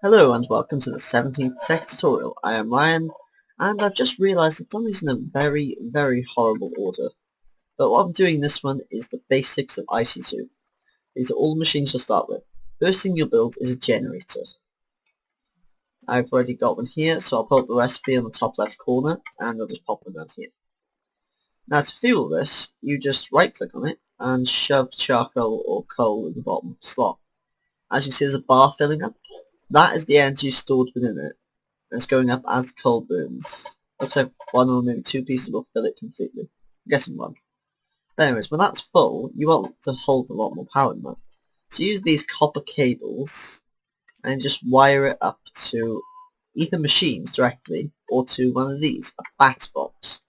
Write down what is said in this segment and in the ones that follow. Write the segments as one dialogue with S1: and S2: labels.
S1: Hello and welcome to the 17th tech tutorial. I am Ryan, and I've just realised I've done these in a very horrible order. But what I'm doing in this one is the basics of IC2. These are all the machines you'll start with. First thing you'll build is a generator. I've already got one here, so I'll pull up the recipe on the top left corner, and I'll just pop one down here. Now to fuel this, you just right click on it, and shove charcoal or coal in the bottom slot. As you can see, there's a bar filling up. That is the energy stored within it, and it's going up as the coal burns. Looks like one or maybe two pieces will fill it completely. I'm guessing one. But anyways, when that's full, you want to hold a lot more power than that. So use these copper cables and just wire it up to either machines directly or to one of these, a bat box.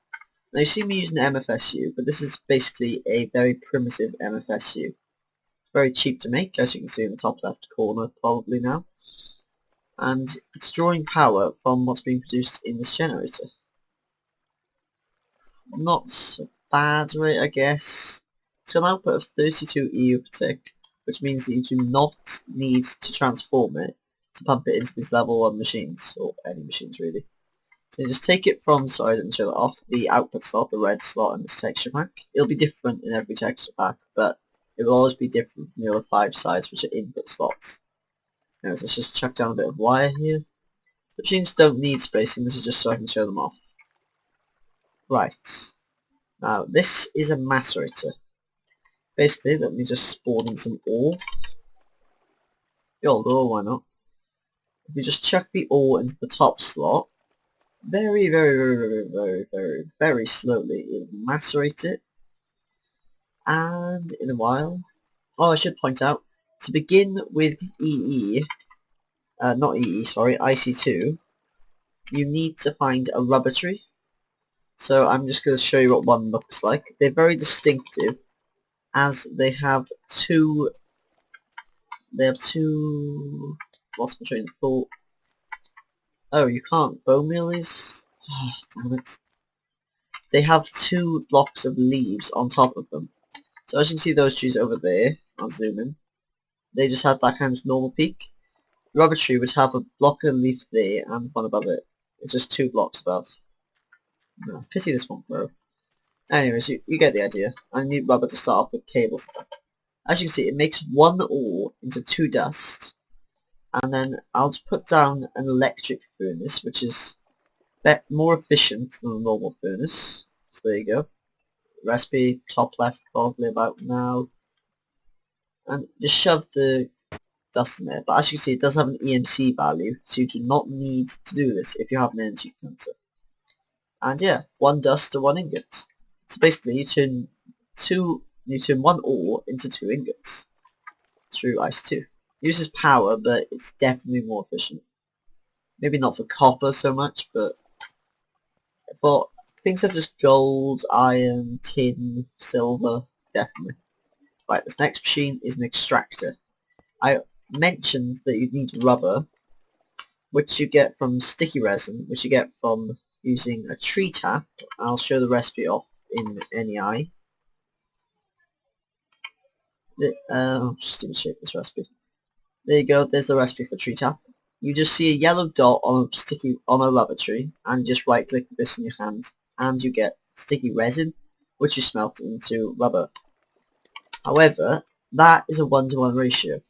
S1: Now you see me using MFSU, but this is basically a very primitive MFSU. It's very cheap to make, as you can see in the top left corner probably now. And it's drawing power from what's being produced in this generator. Not so bad rate, I guess. It's got an output of 32 EU per tick, which means that you do not need to transform it to pump it into these level 1 machines, or any machines really. So you just take it from, sorry I didn't show that off, the output slot, the red slot in this texture pack. It'll be different in every texture pack, but it will always be different from the other 5 sides, which are input slots. Anyways, let's just chuck down a bit of wire here. The machines don't need spacing, this is just so I can show them off. Right. Now, this is a macerator. Basically, let me just spawn in some ore. The old ore, why not? If you just chuck the ore into the top slot, very slowly, it'll macerate it. And in a while... Oh, I should point out, to begin with IC2, you need to find a rubber tree. So I'm just going to show you what one looks like. They're very distinctive, as they have two... Lost my train of thought. Oh, you can't bone meal these? Oh, damn it. They have 2 blocks of leaves on top of them. So as you can see those trees over there, I'll zoom in. They just have that kind of normal peak. The rubber tree would have a block of leaf there and one above it. It's just 2 blocks above. No, pity this one, bro. Anyways, you get the idea. I need rubber to start off with cables. As you can see, it makes 1 ore into 2 dust. And then I'll just put down an electric furnace, which is more efficient than a normal furnace. So there you go. Recipe, top left probably about now. And just shove the dust in there. But as you can see, it does have an EMC value, so you do not need to do this if you have an energy condenser. And yeah, 1 dust to 1 ingot. So basically, you turn 1 ore into 2 ingots through IC2. Uses power, but it's definitely more efficient. Maybe not for copper so much, but for things such as gold, iron, tin, silver, definitely. Right, this next machine is an extractor. I mentioned that you need rubber, which you get from sticky resin, which you get from using a tree tap. I'll show the recipe off in NEI. I'll just demonstrate this recipe. There you go, there's the recipe for tree tap. You just see a yellow dot on a rubber tree, and you just right click this in your hand, and you get sticky resin, which you smelt into rubber. However, that is a 1-to-1 ratio.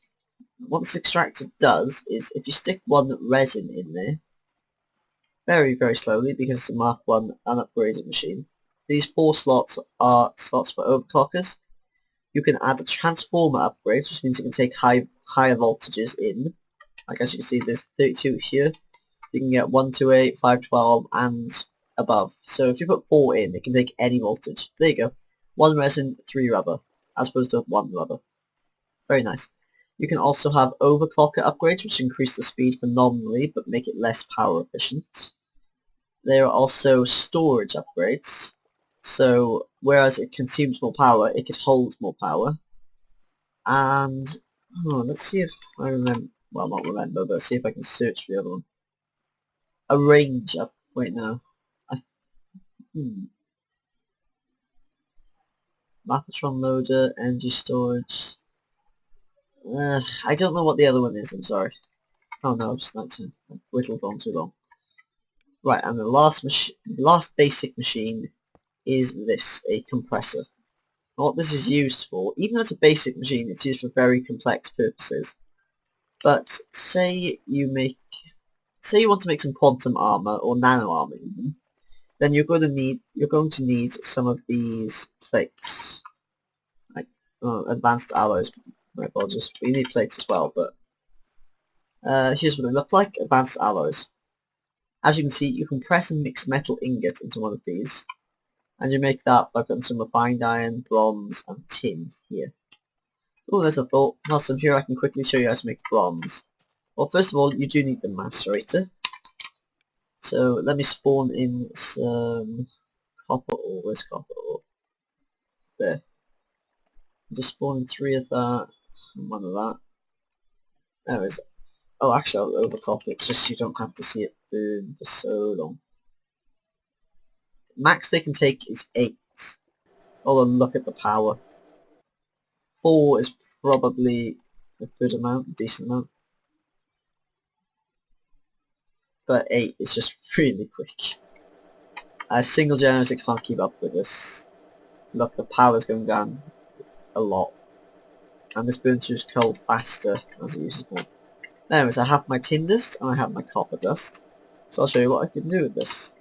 S1: What this extractor does is, if you stick 1 resin in there, very slowly, because it's a Mark 1 unupgraded machine, these 4 slots are slots for overclockers. You can add a transformer upgrade, which means you can take higher voltages in. Like as you can see, there's 32 here. You can get 128, 512, and above. So if you put 4 in, it can take any voltage. There you go. 1 resin, 3 rubber, as opposed to 1 rubber. Very nice. You can also have overclocker upgrades, which increase the speed phenomenally, but make it less power efficient. There are also storage upgrades. So whereas it consumes more power, it can hold more power. And let's see if I remember. Well, not remember, but see if I can search for the other one. A range up. Wait, no. Mapatron loader, energy storage. I don't know what the other one is. I'm sorry. Oh no, just 19. I whittled on too long. Right, and the last basic machine is this, a compressor. What this is used for, even though it's a basic machine, it's used for very complex purposes. But say you want to make some quantum armor or nano armor even, then you're going to need some of these plates, like advanced alloys. My apologies. We need plates as well, but here's what they look like: advanced alloys. As you can see, you compress and mix metal ingot into one of these, and you make that by putting some refined iron, bronze, and tin here. Oh, there's a thought. Whilst I'm here, I can quickly show you how to make bronze. Well, first of all, you do need the macerator. So let me spawn in some copper ore. Where's copper ore? There. Just spawn in 3 of that, and 1 of that. There is. Oh, actually, I'll overclock it just so you don't have to see it burn for so long. Max they can take is 8. Although look at the power. 4 is probably a good amount, a decent amount. But 8 is just really quick. A single generator can't keep up with this. Look, the power's going down a lot. And this burns through coal faster as it uses more. Anyways, I have my tin dust and I have my copper dust. So I'll show you what I can do with this.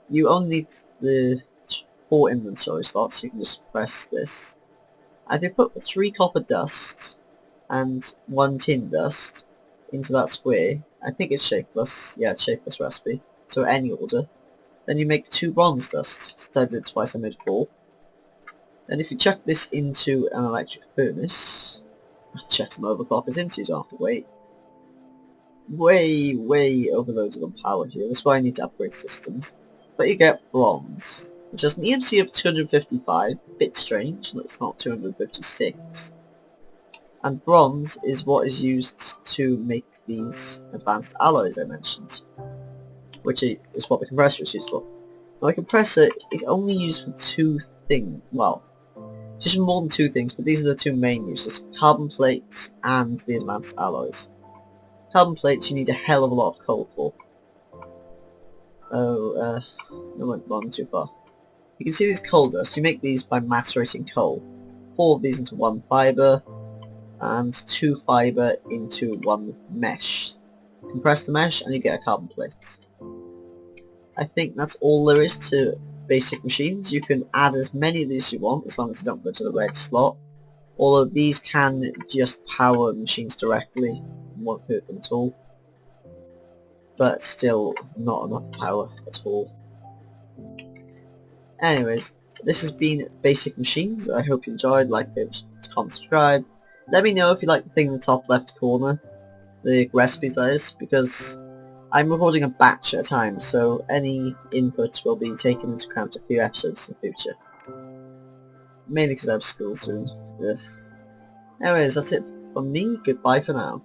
S1: You only need the 4 inventory slots, so you can just press this. And if you put 3 copper dust and 1 tin dust into that square, I think it's shapeless, yeah, it's shapeless recipe, so any order, then you make 2 bronze dust. So I did twice, I made 4. Then if you chuck this into an electric furnace, check some overclockers into, you don't have to wait. Way overloaded on power here, that's why I need to upgrade systems. But you get bronze, which has an EMC of 255, a bit strange, it's not 256. And bronze is what is used to make these advanced alloys I mentioned, which is what the compressor is used for. Now the compressor is only used for 2 things, well, just more than 2 things, but these are the 2 main uses: carbon plates and the advanced alloys. Carbon plates you need a hell of a lot of coal for. Oh, I went one too far. You can see these coal dust, you make these by macerating coal. 4 of these into 1 fibre, and 2 fibre into 1 mesh. Compress the mesh and you get a carbon plate. I think that's all there is to basic machines. You can add as many of these as you want, as long as they don't go to the red slot. Although these can just power machines directly, won't hurt them at all. But still, not enough power at all. Anyways, this has been Basic Machines. I hope you enjoyed. Like, favorite, comment, subscribe. Let me know if you like the thing in the top left corner, the recipes that is, because I'm recording a batch at a time, so any inputs will be taken into account a few episodes in the future. Mainly because I have school soon. Ugh. Anyways, that's it from me. Goodbye for now.